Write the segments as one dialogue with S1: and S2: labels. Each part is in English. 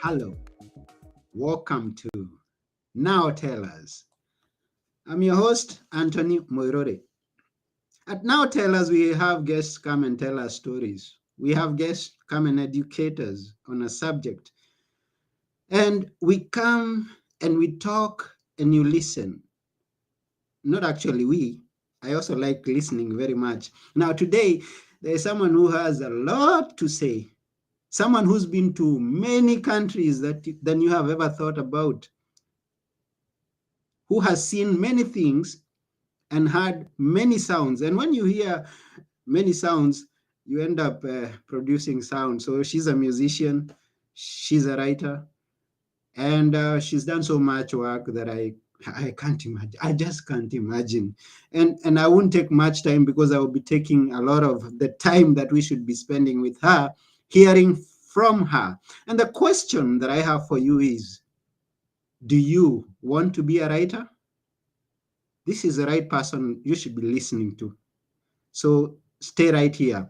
S1: Hello, welcome to Now Tell Us. I'm your host, Anthony Moirore. At Now Tell Us, we have guests come and tell us stories. We have guests come and educate us on a subject. And we come and we talk and you listen. Not actually we. I also like listening very much. Now, today, there is someone who has a lot to say. Someone who's been to many countries than you have ever thought about, who has seen many things and heard many sounds. And when you hear many sounds, you end up producing sound. So she's a musician, she's a writer, and she's done so much work that I can't imagine. I just can't imagine. And I won't take much time because I will be taking a lot of the time that we should be spending with her, hearing from her. And the question that I have for you is, do you want to be a writer? This is the right person you should be listening to. So stay right here.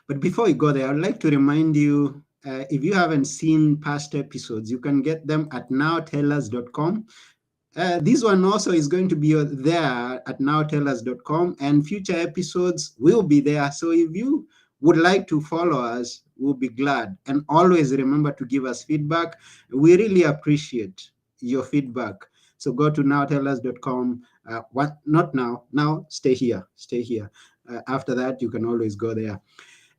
S1: But before we go there, I'd like to remind you, if you haven't seen past episodes, you can get them at nowtellus.com. This one also is going to be there at nowtellus.com, and future episodes will be there. So if you would like to follow us, we'll be glad. And always remember to give us feedback. We really appreciate your feedback. So go to nowtellus.com. Not now. Now stay here. Stay here. After that, you can always go there.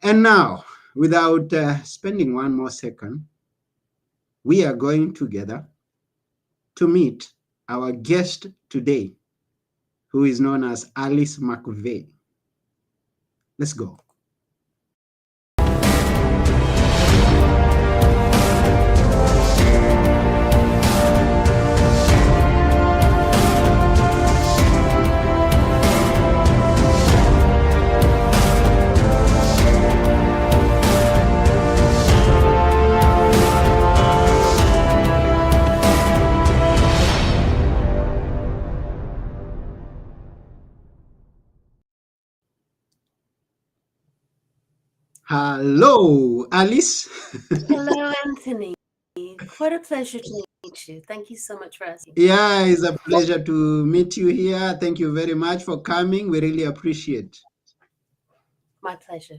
S1: And now, without spending one more second, we are going together to meet our guest today, who is known as Alice McVeigh. Let's go. Hello, Alice.
S2: Hello, Anthony. What a pleasure to meet you. Thank you so much for asking.
S1: Yeah, it's a pleasure to meet you here. Thank you very much for coming. We really appreciate.
S2: My pleasure.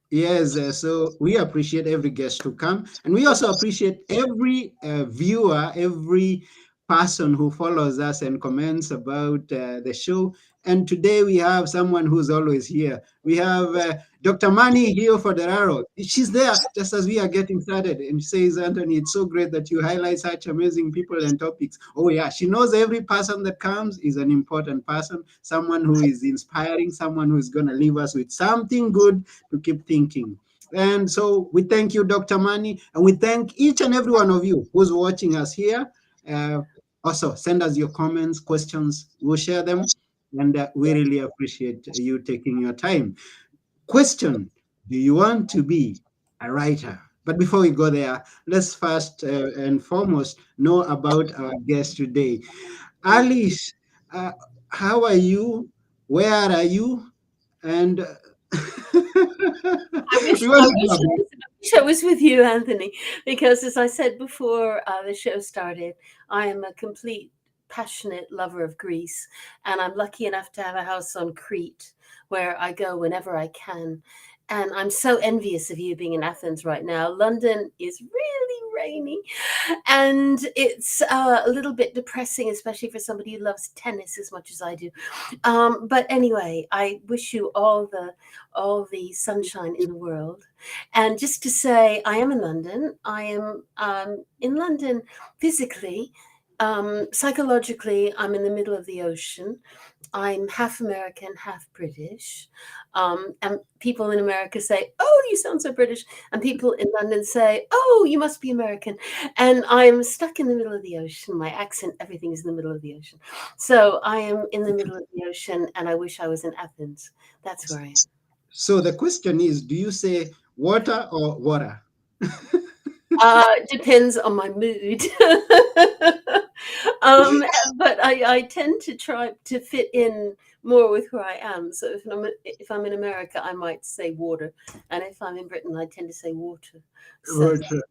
S1: Yes, so we appreciate every guest to come, and we also appreciate every viewer, every person who follows us and comments about the show. And today we have someone who's always here. We have Dr. Mani here for Deraro. She's there just as we are getting started, and she says, Anthony, it's so great that you highlight such amazing people and topics. Oh yeah, she knows every person that comes is an important person, someone who is inspiring, someone who is going to leave us with something good to keep thinking. And so we thank you, Dr. Mani, and we thank each and every one of you who's watching us here. Also, send us your comments, questions, we'll share them, and we really appreciate you taking your time. Question: do you want to be a writer? But before we go there, let's first and foremost know about our guest today. Alice, how are you? Where are you? And
S2: I wish I was with you, Anthony, because as I said before the show started, I am a complete passionate lover of Greece, and I'm lucky enough to have a house on Crete where I go whenever I can. And I'm so envious of you being in Athens right now. London is really rainy, and it's a little bit depressing, especially for somebody who loves tennis as much as I do. But anyway, I wish you all the sunshine in the world. And just to say, I am in London. I am in London physically. Psychologically, I'm in the middle of the ocean. I'm half American, half British. And people in America say, oh, you sound so British. And people in London say, oh, you must be American. And I'm stuck in the middle of the ocean. My accent, everything is in the middle of the ocean. So I am in the middle of the ocean, and I wish I was in Athens. That's where I am.
S1: So the question is, do you say water or water?
S2: Depends on my mood. But I tend to try to fit in more with where I am. So if I'm in America, I might say water, and if I'm in Britain, I tend to say water. So
S1: Water.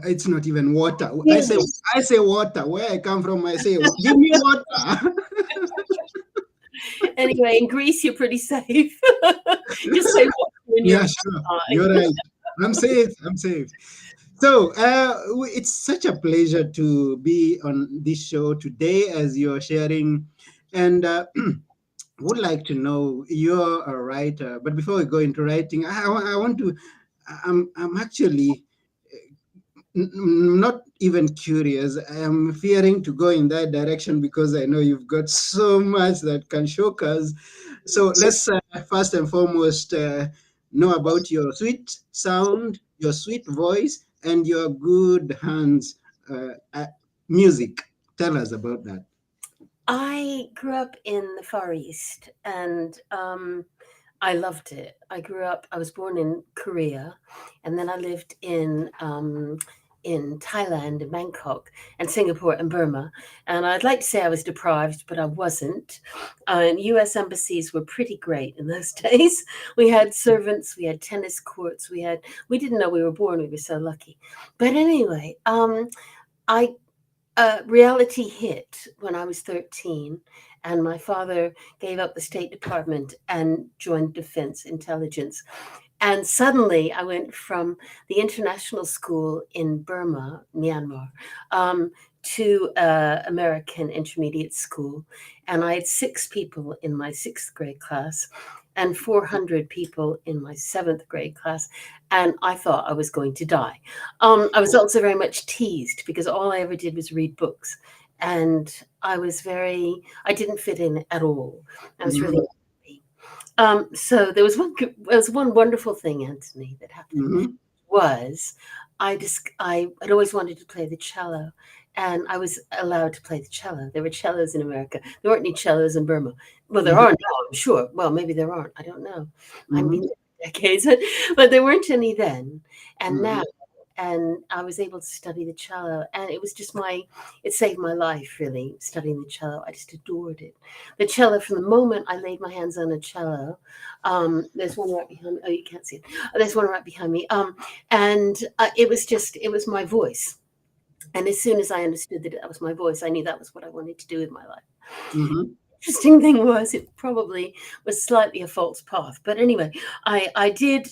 S1: It's not even water.
S2: really,
S1: I say water. Where I come from, I say, give me water.
S2: anyway, in Greece, you're pretty safe. Just say water when you're
S1: Yeah, sure. You're
S2: fine.
S1: right. I'm safe. I'm safe. So it's such a pleasure to be on this show today as you're sharing. And would like to know, you're a writer, but before we go into writing, I want to, I'm actually not even curious. I'm fearing to go in that direction because I know you've got so much that can shock us. So let's first and foremost know about your sweet sound, your sweet voice, and your good hands at music. Tell us about that.
S2: I grew up in the Far East, and I loved it. I was born in Korea, and then I lived in Thailand and Bangkok and Singapore and Burma. And I'd like to say I was deprived, but I wasn't. And US embassies were pretty great in those days. We had servants, we had tennis courts, we didn't know we were born, we were so lucky. But anyway, I reality hit when I was 13, and my father gave up the State Department and joined Defense Intelligence. And suddenly I went from the international school in Burma, Myanmar, to American intermediate school. And I had 6 people in my 6th grade class and 400 people in my 7th grade class. And I thought I was going to die. I was also very much teased because all I ever did was read books. And I didn't fit in at all. I was really
S1: Mhm,
S2: unhappy. So there was one wonderful thing, Anthony, that happened
S1: mhm,
S2: was I had always wanted to play the cello, and I was allowed to play the cello. There were cellos in America. There weren't any cellos in Burma. Well, there
S1: mhm,
S2: are now, I'm sure. Well, maybe there aren't. I don't know. I haven't been
S1: mhm,
S2: there for decades, but there weren't any then. And now,
S1: mhm,
S2: and I was able to study the cello, and it was just it saved my life, really, studying the cello. I just adored it. The cello, from the moment I laid my hands on a cello, there's one right behind me. Oh, you can't see it. Oh, there's one right behind me. And it was my voice. And as soon as I understood that that was my voice, I knew that was what I wanted to do with my life.
S1: mhm,
S2: Interesting thing was, it probably was slightly a false path, but anyway, I did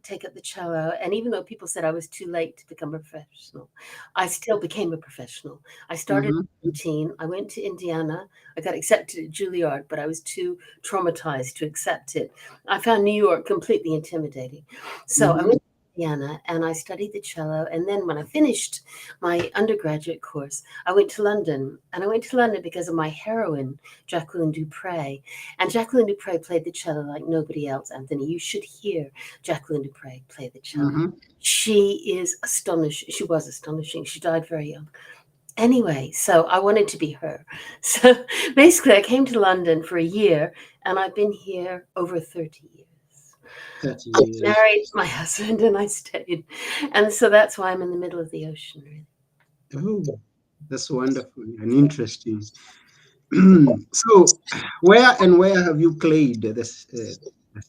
S2: take up the cello, and even though people said I was too late to become a professional, I still became a professional. I started
S1: mhm,
S2: at 18. I went to Indiana. I got accepted at Juilliard, but I was too traumatized to accept it. I found New York completely intimidating, so I
S1: mhm,
S2: went to Indiana and I studied the cello. And then when I finished my undergraduate course, I went to London, and I went to London because of my heroine, Jacqueline Dupre. And Jacqueline Dupre played the cello like nobody else, Anthony. You should hear Jacqueline Dupre play the cello.
S1: mhm.
S2: She is astonishing. She was astonishing. She died very young. Anyway, so I wanted to be her. So basically, I came to London for a year, and I've been here over 30 years.
S1: 30
S2: I
S1: years.
S2: married my husband and I stayed. And so that's why I'm in the middle of the ocean, really.
S1: Oh, that's wonderful and interesting. So, where have you played this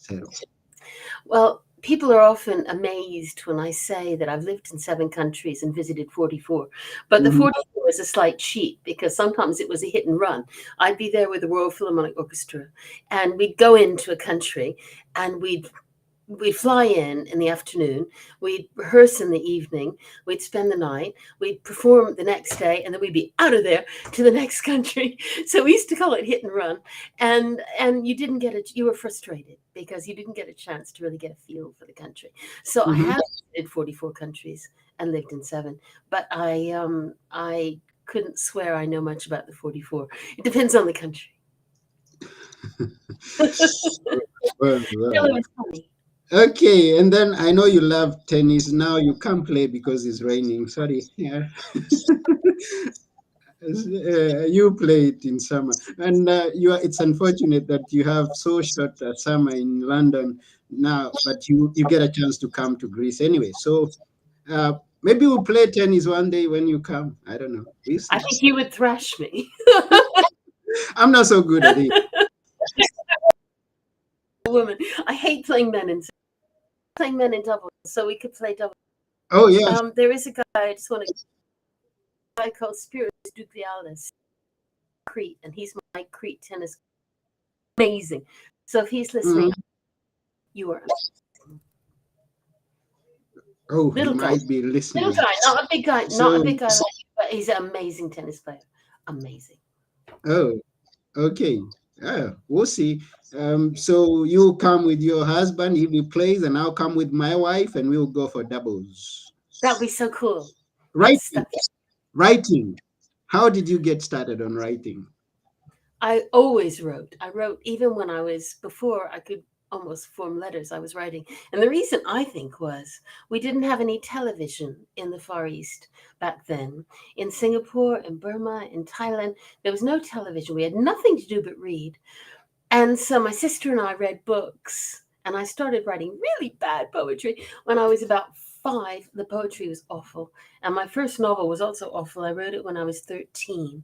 S1: hero?
S2: Well, people are often amazed when I say that I've lived in 7 countries and visited 44. But the
S1: Mhm,
S2: 44 is a slight cheat because sometimes it was a hit and run. I'd be there with the Royal Philharmonic Orchestra, and we'd go into a country, and we'd fly in the afternoon, we'd rehearse in the evening, we'd spend the night, we'd perform the next day, and then we'd be out of there to the next country. So we used to call it hit and run. And you didn't get it, you were frustrated because you didn't get a chance to really get a feel for the country. So I
S1: mhm.
S2: have visited 44 countries and lived in 7, but I couldn't swear I know much about the 44. It depends on the country.
S1: Well, well.
S2: Really was funny.
S1: Okay, and then I know you love tennis. Now you can't play because it's raining. Sorry. Yeah. You play it in summer, and it's unfortunate that you have so short a summer in London now, but you get a chance to come to Greece anyway. So maybe we'll play tennis one day when you come. I don't know. We'll
S2: I
S1: see.
S2: think you would thrash me.
S1: I'm not so good at it.
S2: woman. I hate playing men in doubles, so we could play doubles.
S1: Oh yes.
S2: There is a guy, I just want to, a guy called Spiritus, Crete, and he's my Crete tennis. Amazing. So if he's listening, you are amazing.
S1: Oh, he
S2: Little guy.
S1: might be listening.
S2: Little guy, not a big guy,
S1: So-
S2: not a big guy like you, but he's an amazing tennis player. Amazing.
S1: Oh, okay. We'll see. So you come with your husband, he plays, and I'll come with my wife, and we'll go for doubles.
S2: That'd be so cool.
S1: Writing. Writing. How did you get started on writing?
S2: I always wrote. I wrote even when I was, before I could almost form letters, I was writing. And the reason, I think, was we didn't have any television in the Far East back then. In Singapore, in Burma, in Thailand, there was no television. We had nothing to do but read. And so my sister and I read books, and I started writing really bad poetry when I was about 5. The poetry was awful. And my first novel was also awful. I wrote it when I was 13.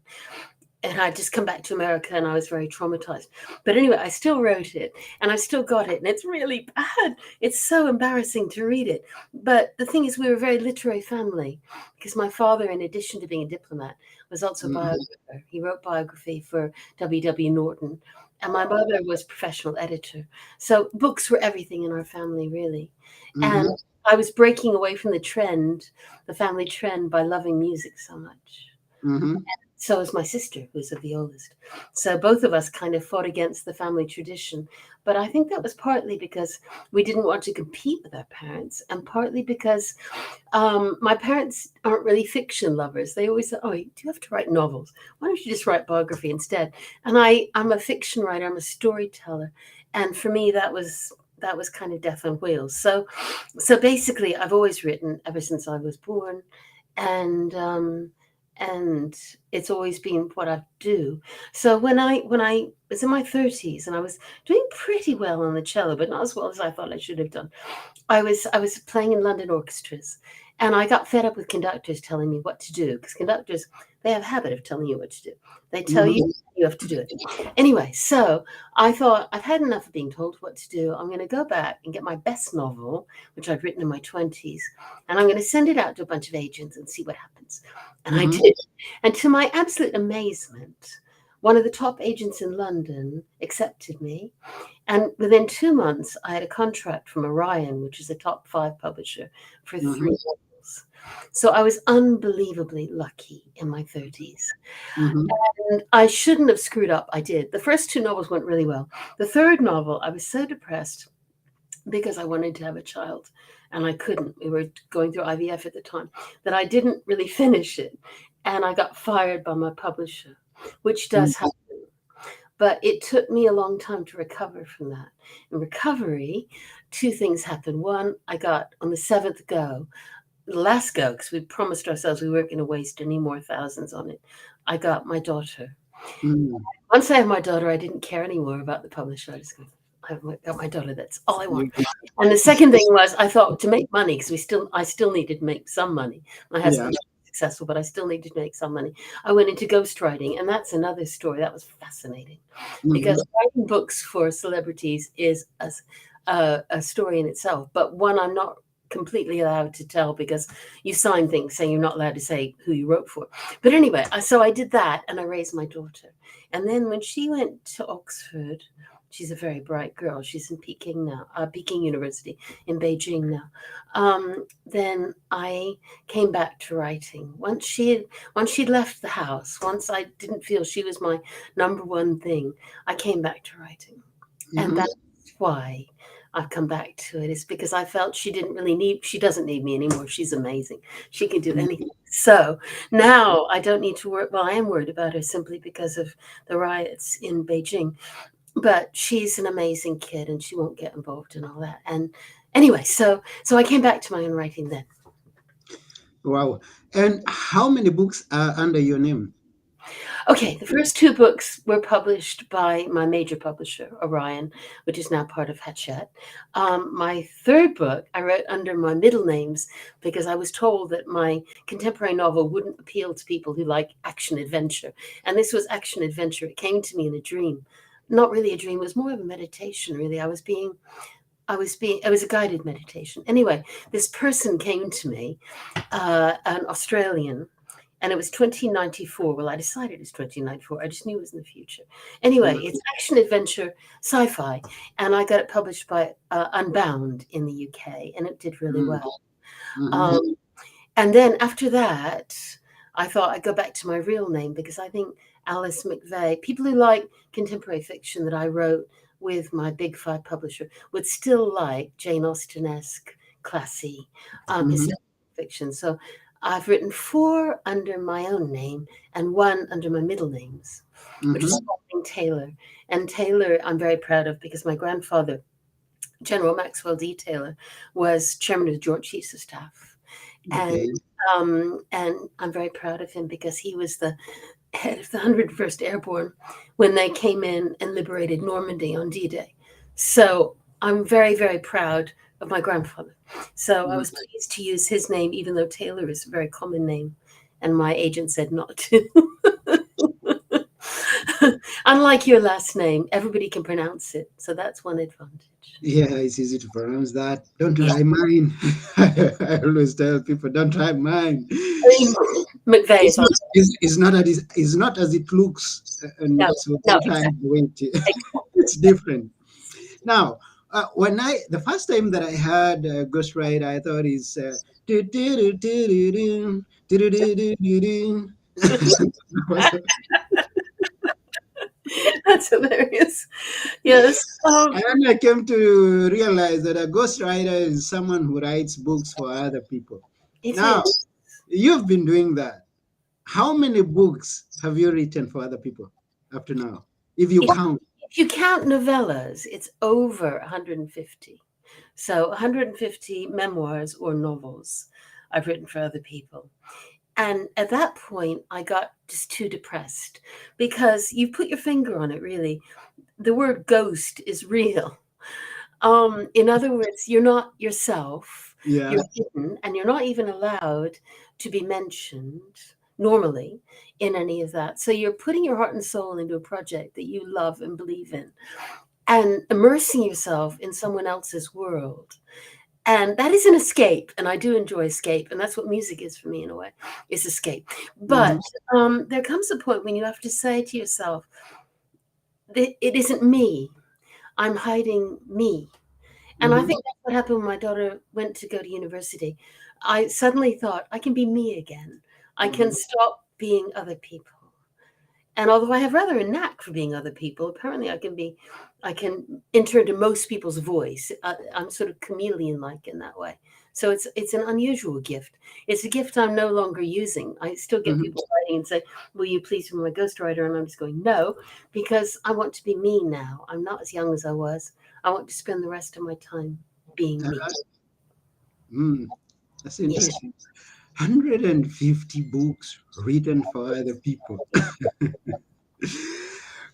S2: And I'd just come back to America, and I was very traumatized. But anyway, I still wrote it, and I still got it, and it's really bad. It's so embarrassing to read it. But the thing is, we were a very literary family, because my father, in addition to being a diplomat, was also a biographer. He wrote biography for W.W. Norton, and my mother was professional editor. So books were everything in our family, really. And I was breaking away from the trend, the family trend, by loving music so much. So was my sister, who's a violist. So both of us kind of fought against the family tradition. But I think that was partly because we didn't want to compete with our parents, and partly because my parents aren't really fiction lovers. They always say, "Oh, do you have to write novels? Why don't you just write biography instead?" And I'm a fiction writer. I'm a storyteller. And for me, that was kind of death on wheels. So basically, I've always written ever since I was born. And it's always been what I do. So when I was in my 30s, and I was doing pretty well on the cello, but not as well as I thought I should have done, I was playing in London orchestras, and I got fed up with conductors telling me what to do, because conductors, they have a habit of telling you what to do. They tell you have to do it. Anyway, so I thought, I've had enough of being told what to do. I'm going to go back and get my best novel, which I'd written in my 20s, and I'm going to send it out to a bunch of agents and see what happens. And I did. And to my absolute amazement, one of the top agents in London accepted me. And within 2 months, I had a contract from Orion, which is a top 5 publisher, for 3 novels. So I was unbelievably lucky in my 30s. And I shouldn't have screwed up. I did. The first 2 novels went really well. The third novel, I was so depressed because I wanted to have a child, and I couldn't. We were going through IVF at the time, that I didn't really finish it. And I got fired by my publisher, which does happen. But it took me a long time to recover from that. In recovery, 2 things happened. One, I got on the 7th go, the last go, because we promised ourselves we weren't going to waste any more thousands on it. I got my daughter. Once I had my daughter, I didn't care anymore about the publisher. I just got my daughter. That's all I want. And the second thing was, I thought, to make money, because I still needed to make some money. My husband was successful, but I still needed to make some money. I went into ghostwriting, and that's another story. That was fascinating, because writing books for celebrities is a story in itself, but one I'm not completely allowed to tell, because you sign things saying you're not allowed to say who you wrote for. But anyway, so I did that, and I raised my daughter. And then when she went to Oxford, she's a very bright girl. She's in Peking now, Peking University in Beijing now. Then I came back to writing. Once she'd left the house, once I didn't feel she was my number one thing, I came back to writing. And that's why I've come back to it, is because I felt she doesn't need me anymore. She's amazing. She can do anything. So now I don't need to worry. Well, I am worried about her simply because of the riots in Beijing. But she's an amazing kid, and she won't get involved in all that. And anyway, so I came back to my own writing then.
S1: Wow. And how many books are under your name?
S2: Okay, the first 2 books were published by my major publisher, Orion, which is now part of Hachette. My third book, I wrote under my middle names, because I was told that my contemporary novel wouldn't appeal to people who like action adventure. And this was action adventure. It came to me in a dream. not really a dream. It was more of a meditation, really. It was a guided meditation. Anyway, this person came to me, an Australian, and it was 2094. Well, I decided it's 2094. I just knew it was in the future. Anyway,
S1: Mm,
S2: it's action adventure sci-fi, and I got it published by Unbound in the UK, and it did really
S1: mm,
S2: well.
S1: mhm,
S2: Um, and then after that, I thought I'd go back to my real name because I think Alice McVeigh, people who like contemporary fiction that I wrote with my Big Five publisher would still like Jane Austen-esque, classy
S1: mhm,
S2: historical fiction. So I've written 4 under my own name and 1 under my middle names, which is
S1: mhm.
S2: Spalding Taylor. And Taylor, I'm very proud of because my grandfather, General Maxwell D. Taylor, was chairman of the Joint Chiefs of Staff. And
S1: Okay.
S2: and I'm very proud of him because he was the head of the 101st Airborne when they came in and liberated Normandy on D-Day. So I'm very, very proud of my grandfather. So I
S1: Mm.
S2: was pleased to use his name, even though Taylor is a very common name, and my agent said not to. Unlike your last name, everybody can pronounce it, so that's one advantage.
S1: Yeah, it's easy to pronounce that. Don't
S2: Yeah,
S1: try mine. I always tell people, don't try mine.
S2: I mean, McVeigh
S1: It's
S2: is
S1: not.
S2: also
S1: It's not as it looks, and
S2: no,
S1: so
S2: no,
S1: don't try
S2: exactly.
S1: and wait. It's different. Now, when the first time that I heard Ghostwriter, I thought is do, do, do, do, do, do, do, do, do, do, do.
S2: That's hilarious. Yes.
S1: And then I came to realize that a ghostwriter is someone who writes books for other people.
S2: It
S1: Now,
S2: is.
S1: you've been doing that. How many books have you written for other people up to now, if you
S2: If,
S1: count?
S2: if you count novellas, it's over 150. So 150 memoirs or novels I've written for other people. And at that point, I got just too depressed because you put your finger on it, really. The word ghost is real. In other words, you're not yourself,
S1: Yeah.
S2: you're hidden, and you're not even allowed to be mentioned normally in any of that. So you're putting your heart and soul into a project that you love and believe in and immersing yourself in someone else's world. And that is an escape, and I do enjoy escape, and that's what music is for me in a way, is escape. But
S1: Mhm,
S2: there comes a point when you have to say to yourself, it isn't me. I'm hiding me. And I
S1: mhm,
S2: think that's what happened when my daughter went to go to university. I suddenly thought, I can be me again. I can
S1: mhm,
S2: stop being other people. And although I have rather a knack for being other people, apparently I can enter into most people's voice. I'm sort of chameleon-like in that way. So it's an unusual gift. It's a gift I'm no longer using. I still get
S1: mhm.
S2: people writing and say, "Will you please be my ghostwriter?" And I'm just going, "No," because I want to be me now. I'm not as young as I was. I want to spend the rest of my time being me.
S1: Uh-huh. Mm, that's
S2: Yeah.
S1: interesting. 150 books written for other people.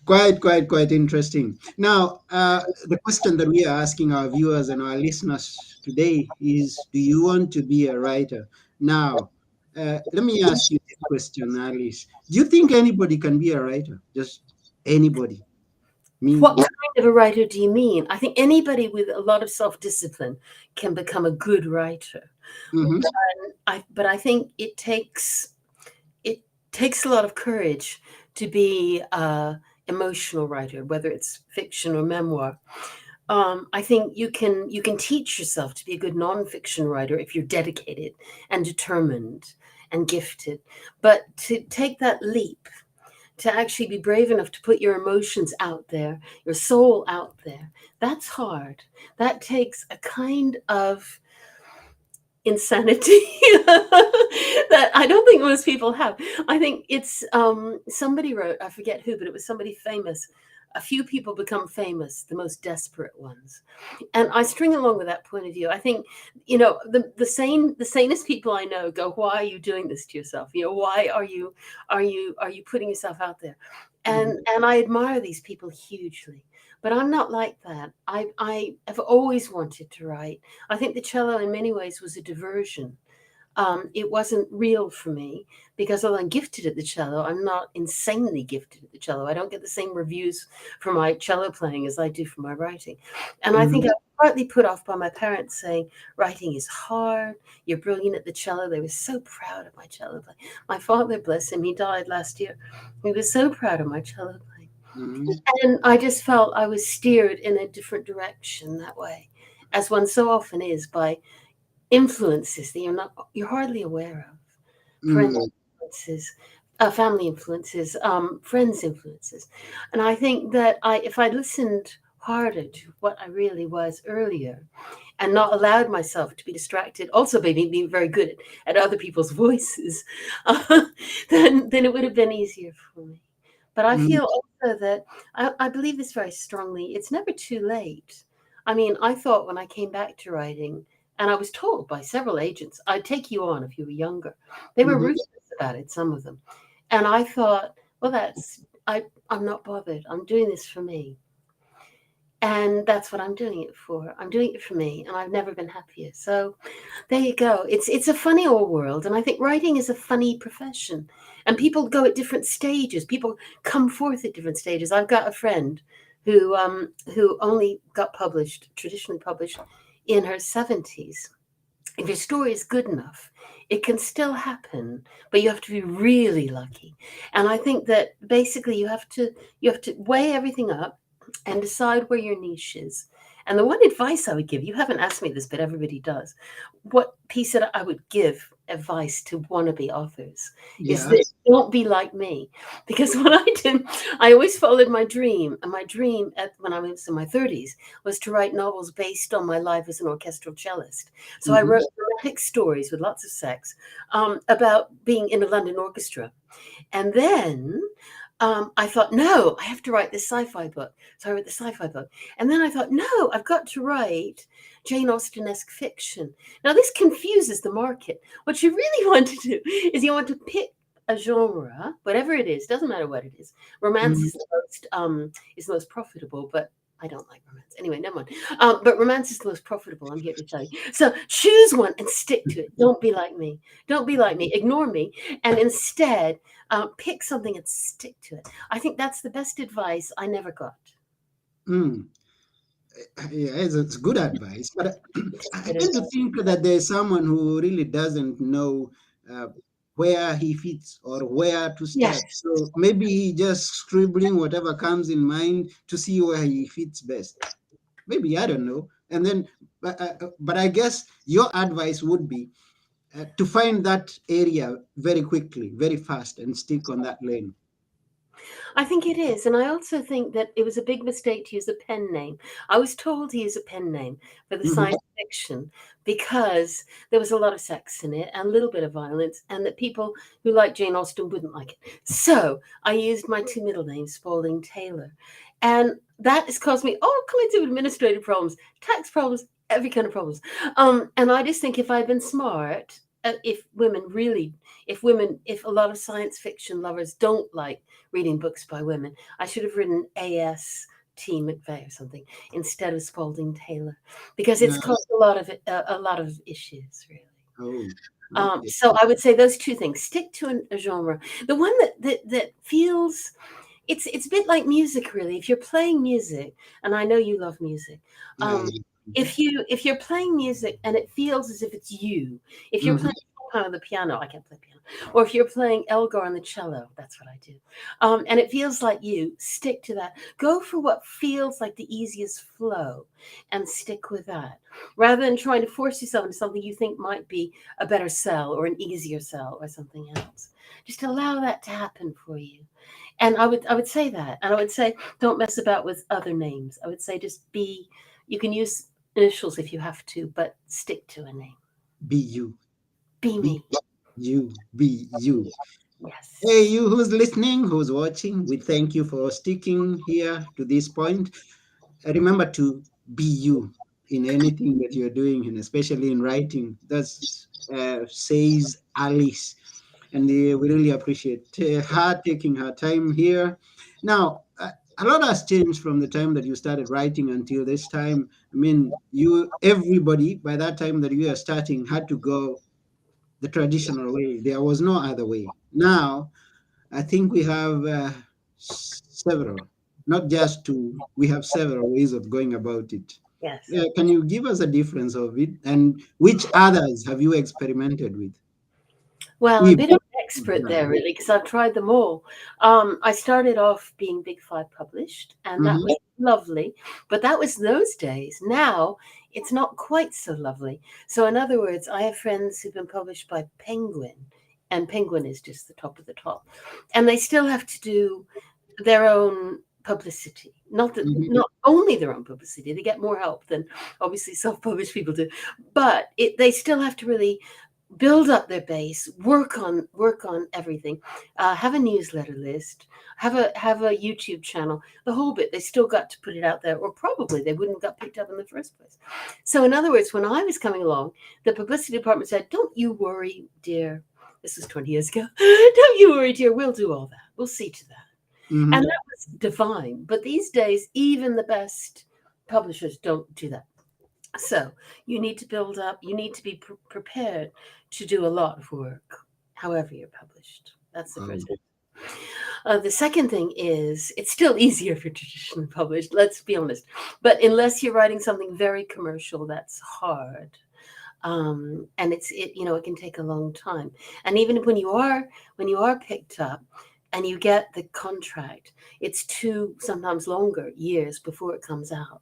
S1: Quite interesting. Now, the question that we are asking our viewers and our listeners today is: do you want to be a writer? Now, let me ask you this question, Alice. Do you think anybody can be a writer? Just anybody? Me?
S2: What kind of a writer do you mean? I think anybody with a lot of self-discipline can become a good writer.
S1: Mm-hmm,
S2: But I think it takes a lot of courage to be a emotional writer, whether it's fiction or memoir. I think you can teach yourself to be a good nonfiction writer if you're dedicated and determined and gifted. But to take that leap, to actually be brave enough to put your emotions out there, your soul out there, that's hard. That takes a kind of insanity that I don't think most people have. I think it's somebody wrote, I forget who, but it was somebody famous. A few people become famous, the most desperate ones. And I string along with that point of view. I think, the sanest people I know go, why are you doing this to yourself? Why are you putting yourself out there?
S1: mm-hmm,
S2: And I admire these people hugely. But I'm not like that. I have always wanted to write. I think the cello, in many ways, was a diversion. It wasn't real for me because although I'm gifted at the cello, I'm not insanely gifted at the cello. I don't get the same reviews for my cello playing as I do for my writing. And I think I
S1: Mhm.
S2: was partly put off by my parents saying, writing is hard, you're brilliant at the cello. They were so proud of my cello playing. My father, bless him, he died last year. He was so proud of my cello playing.
S1: Mhm.
S2: And I just felt I was steered in a different direction that way, as one so often is by influences that you're hardly aware of. Parental
S1: Mm.
S2: influences, family influences, friends influences. And I think that if I listened harder to what I really was earlier and not allowed myself to be distracted, also by being very good at other people's voices, uh, then it would have been easier for me. But I
S1: Mm.
S2: feel also that I believe this very strongly. It's never too late. I mean, I thought when I came back to writing, and I was told by several agents, I'd take you on if you were younger. They were
S1: Mhm.
S2: ruthless about it, some of them. And I thought, well, I'm not bothered. I'm doing this for me. And that's what I'm doing it for. I'm doing it for me, and I've never been happier. So there you go. It's a funny old world, and I think writing is a funny profession. And people go at different stages. People come forth at different stages. I've got a friend who only got published, traditionally published, in her 70s. If your story is good enough, it can still happen, but you have to be really lucky. And I think that basically you have to weigh everything up and decide where your niche is. And the one advice I would give, you haven't asked me this, but everybody does. What piece that I would give advice to wannabe authors is
S1: Yeah.
S2: that don't be like me. Because what I did, I always followed my dream. And my dream when I was in my 30s was to write novels based on my life as an orchestral cellist. So I
S1: Mhm.
S2: wrote dramatic stories with lots of sex about being in a London orchestra. And then I thought, no, I have to write this sci-fi book. So I wrote the sci-fi book. And then I thought, no, I've got to write Jane Austen-esque fiction. Now, this confuses the market. What you really want to do is you want to pick a genre, whatever it is, doesn't matter what it is. Romance
S1: Mhm.
S2: is the most profitable, but I don't like romance. Anyway, never mind. But romance is the most profitable, I'm here to tell you. So choose one and stick to it. Don't be like me. Don't be like me. Ignore me. And instead, pick something and stick to it. I think that's the best advice I never got.
S1: Mm. Yeah, it's good advice, but
S2: It's
S1: I
S2: good
S1: tend to
S2: advice.
S1: think that there's someone who really doesn't know uh, where he fits or where to
S2: Yes.
S1: start. So maybe he just scribbling whatever comes in mind to see where he fits best. Maybe I don't know. And then, but I guess your advice would be to find that area very quickly, very fast, and stick on that lane.
S2: I think it is. And I also think that it was a big mistake to use a pen name. I was told to use a pen name for the
S1: Hmm.
S2: science fiction because there was a lot of sex in it and a little bit of violence, and that people who like Jane Austen wouldn't like it. So I used my two middle names, Spalding Taylor. And that has caused me all kinds of administrative problems, tax problems, every kind of problems. And I just think if I'd been smart, if a lot of science fiction lovers don't like reading books by women. I should have written A.S.T. McVeigh or something instead of Spalding Taylor because it's
S1: Yeah.
S2: caused a lot of issues, really.
S1: Oh, okay.
S2: So I would say those two things: stick to a genre. The one that feels it's a bit like music, really. If you're playing music, and I know you love music, um, if you're playing music and it feels as if it's you, if you're
S1: Mhm.
S2: playing Chopin on the piano, I can't play piano, or if you're playing Elgar on the cello, that's what I do, and it feels like you, stick to that. Go for what feels like the easiest flow, and stick with that, rather than trying to force yourself into something you think might be a better sell or an easier sell or something else. Just allow that to happen for you. And I would say that. And I would say don't mess about with other names. I would say just be you can use initials if you have to, but stick to a name.
S1: Be you.
S2: Be
S1: Be
S2: me.
S1: you. Be you. Hey,
S2: Yes.
S1: you who's listening, who's watching, we thank you for sticking here to this point. Remember to be you in anything that you're doing, and especially in writing. That's says Alice. And we really appreciate her taking her time here. Now, a lot has changed from the time that you started writing until this time. I mean, everybody, by that time that you are starting, had to go the traditional way. There was no other way. Now, I think we have several, not just two, we have several ways of going about it.
S2: Yes.
S1: Can you give us a difference of it, and which others have you experimented with?
S2: Well, I'm a
S1: If
S2: bit of an
S1: you've
S2: expert
S1: done.
S2: there, really, because I've tried them all. I started off being Big Five published, and that
S1: Mhm.
S2: was lovely. But that was those days. Now it's not quite so lovely. So, in other words, I have friends who've been published by Penguin, and Penguin is just the top of the top, and they still have to do their own publicity.
S1: Mhm.
S2: Not only their own publicity, they get more help than obviously self-published people do, but they still have to really build up their base, work on everything, have a newsletter list, have a YouTube channel, the whole bit. They still got to put it out there, or probably they wouldn't have got picked up in the first place. So, in other words, when I was coming along, the publicity department said, "Don't you worry, dear." This was 20 years ago. "Don't you worry, dear. We'll do all that. We'll see to that." And
S1: Mhm.
S2: that was divine. But these days, even the best publishers don't do that. So you need to build up, you need to be prepared to do a lot of work, however you're published. That's the first
S1: Wow.
S2: thing. The second thing is it's still easier if you're traditionally published, let's be honest. But unless you're writing something very commercial, that's hard. And it can take a long time. And even when you are picked up and you get the contract, it's two, sometimes longer years before it comes out.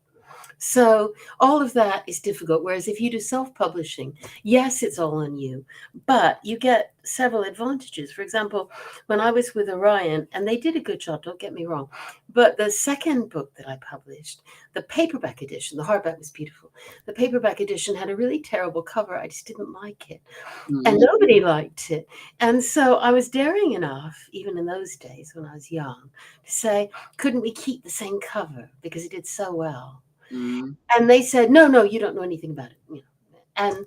S2: So all of that is difficult. Whereas if you do self-publishing, yes, it's all on you, but you get several advantages. For example, when I was with Orion, and they did a good job, don't get me wrong, but the second book that I published, the paperback edition, the hardback was beautiful. The paperback edition had a really terrible cover. I just didn't like it. And
S1: Mhm.
S2: nobody liked it. And so I was daring enough, even in those days when I was young, to say, couldn't we keep the same cover because it did so well?
S1: Mhm.
S2: And they said, "No, no, you don't know anything about it." And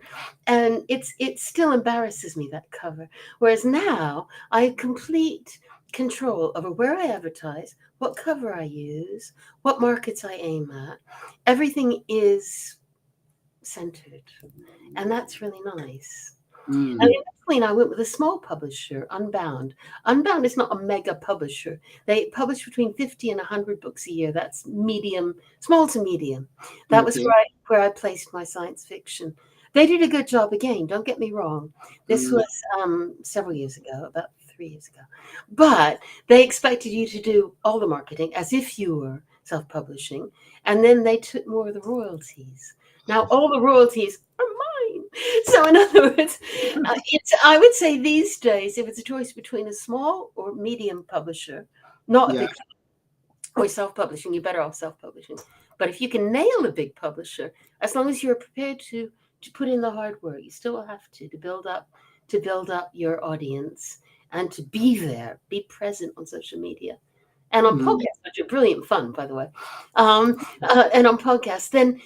S2: it still embarrasses me, that cover. Whereas now I have complete control over where I advertise, what cover I use, what markets I aim at. Everything is centered, and that's really nice. And
S1: Mhm.
S2: in between, I went with a small publisher, Unbound. Unbound is not a mega publisher. They publish between 50 and 100 books a year. That's medium, small to medium. That was
S1: Okay.
S2: where I placed my science fiction. They did a good job again, don't get me wrong. This
S1: Mhm.
S2: was several years ago, about 3 years ago. But they expected you to do all the marketing as if you were self publishing, and then they took more of the royalties. Now, all the royalties are mine. So, in other words, I would say these days, if it's a choice between a small or medium publisher, not a
S1: Yeah.
S2: big, or self-publishing, you're better off self-publishing. But if you can nail a big publisher, as long as you're prepared to put in the hard work, you still have to build up your audience and to be there, be present on social media and on
S1: Mhm.
S2: podcasts, which are brilliant fun, by the way. And on podcasts, then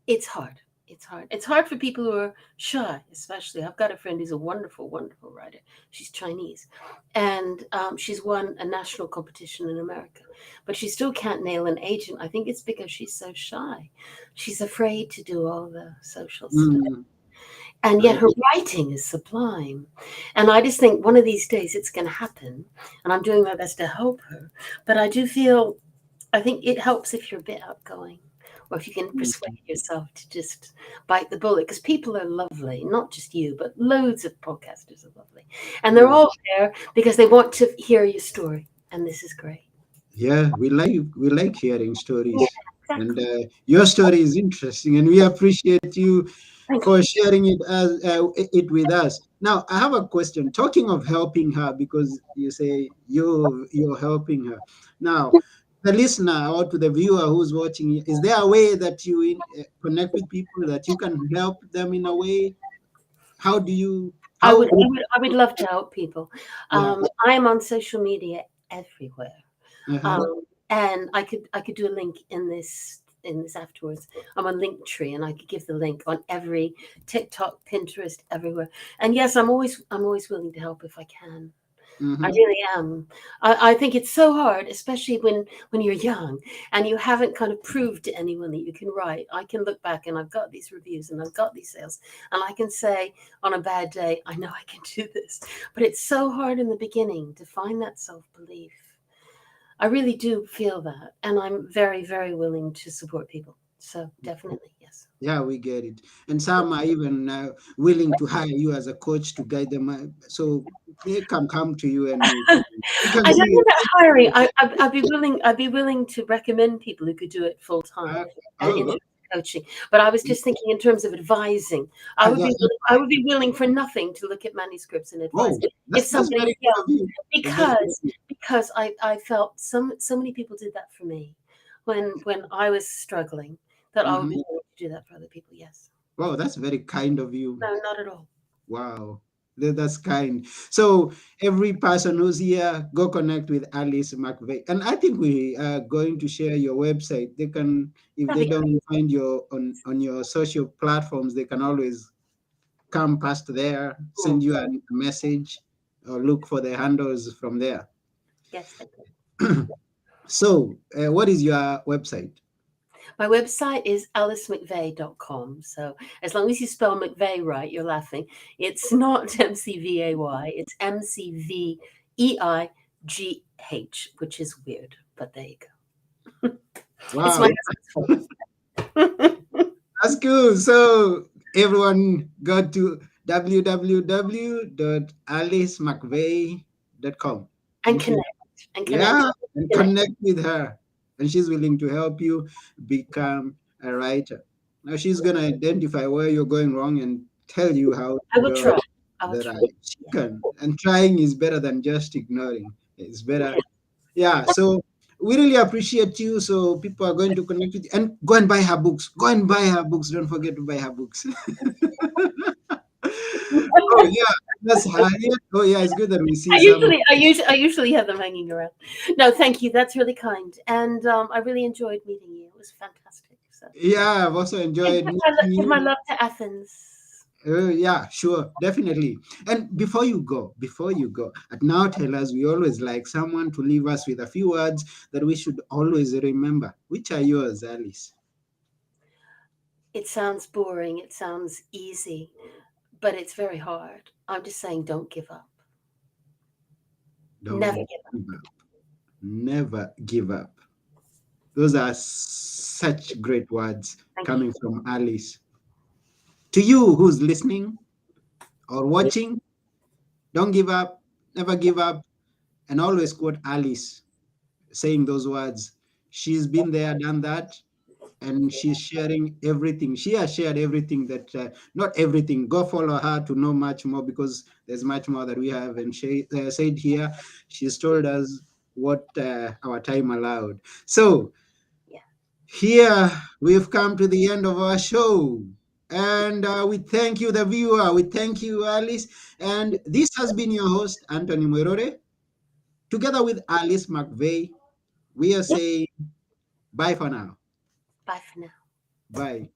S2: it's hard. It's hard. It's hard for people who are shy, especially. I've got a friend who's a wonderful, wonderful writer. She's Chinese, and she's won a national competition in America, but she still can't nail an agent. I think it's because she's so shy. She's afraid to do all the social stuff,
S1: Mhm.
S2: and yet
S1: I,
S2: her writing is sublime. And I just think one of these days it's going to happen, and I'm doing my best to help her. But I think it helps if you're a bit outgoing, or if you can persuade
S1: Mhm.
S2: yourself to just bite the bullet, because people are lovely, not just you, but loads of podcasters are lovely. And they're
S1: Yeah.
S2: all there because they want to hear your story. And this is great.
S1: Yeah, we like hearing
S2: Yeah,
S1: stories, and
S2: exactly.
S1: your story is interesting, and we appreciate you
S2: Thank you.
S1: for sharing it with us. Now, I have a question. Talking of helping her, because you say you're helping her. Now, the listener or to the viewer who's watching, is there a way that you connect with people that you can help them in a way? How do you?
S2: I
S1: How
S2: would, I
S1: would?
S2: would, I would love to help people.
S1: Yeah.
S2: I am on social media everywhere.
S1: Uh-huh.
S2: And I could do a link in this afterwards. I'm on Linktree, and I could give the link on every TikTok, Pinterest, everywhere. And yes, I'm always willing to help if I can. I
S1: Mm-hmm.
S2: really am. I think it's so hard, especially when you're young and you haven't kind of proved to anyone that you can write. I can look back and I've got these reviews and I've got these sales, and I can say on a bad day, I know I can do this. But it's so hard in the beginning to find that self belief. I really do feel that, and I'm very, very willing to support people. So definitely, yes.
S1: Yeah, we get it. And some are even willing to hire you as a coach to guide them. So they can come to you and we can
S2: I don't
S1: see.
S2: know about hiring. I'd be willing. I'd be willing to recommend people who could do it full time
S1: Uh,
S2: in
S1: oh,
S2: coaching. But I was just thinking in terms of advising. I would
S1: yeah.
S2: be. I would be willing for nothing to look at manuscripts and advise.
S1: Oh,
S2: If
S1: that's
S2: somebody,
S1: very
S2: yeah,
S1: good of you. That's very good of you.
S2: because I felt so many people did that for me when I was struggling that I would
S1: Hmm.
S2: be willing to do that for other people. Yes.
S1: Wow, that's very kind of you.
S2: No, not at all.
S1: Wow, that's kind. So every person who's here, go connect with Alice McVeigh. And I think we are going to share your website. They can, if
S2: That'd
S1: they
S2: be
S1: don't find you on your social platforms, they can always come past there,
S2: cool.
S1: send you a message, or look for the handles from there.
S2: Yes, thank you.
S1: So, what is your website?
S2: My website is alicemcveigh.com. So as long as you spell McVeigh right, you're laughing. It's not McVay, it's McVeigh, which is weird, but there you go. It's my
S1: Wow,
S2: husband's fault.
S1: that's cool. So, everyone go to www.alicemcveigh.com
S2: and
S1: and she,
S2: connect. And connect.
S1: yeah, and
S2: Connect.
S1: connect with her. And she's willing to help you become a writer. Now, she's going to identify where you're going wrong and tell you how
S2: I
S1: to
S2: will
S1: go
S2: try. I will
S1: the
S2: try.
S1: right. She
S2: Yeah.
S1: can. And trying is better than just ignoring. It's better.
S2: Yeah.
S1: Yeah. So we really appreciate you. So people are going to connect with you and go and buy her books. Go and buy her books. Don't forget to buy her books. Oh yeah, that's her. Yeah. Oh yeah, it's good that we see some.
S2: I usually have them hanging around. No, thank you. That's really kind, and I really enjoyed meeting you. It was fantastic. So,
S1: Yeah, I've also enjoyed meeting
S2: give my
S1: you.
S2: love to Athens.
S1: Yeah, sure, definitely. And before you go, now tell us, we always like someone to leave us with a few words that we should always remember. Which are yours, Alice?
S2: It sounds boring. It sounds easy, but it's very hard. I'm just saying, don't give up. Never
S1: Don't
S2: give up.
S1: give up. Never give up. Those are such great words
S2: Thank you.
S1: coming from Alice. To you who's listening or watching, don't give up, never give up, and always quote Alice saying those words. She's been there, done that, and she's sharing everything. She has shared everything that, not everything. Go follow her to know much more because there's much more that we haven't said here. She's told us what our time allowed. So,
S2: Yeah.
S1: here we've come to the end of our show. And we thank you, the viewer. We thank you, Alice. And this has been your host, Anthony Mwerore. Together with Alice McVeigh, we are
S2: Yeah.
S1: saying bye for now.
S2: Bye for now.
S1: Bye.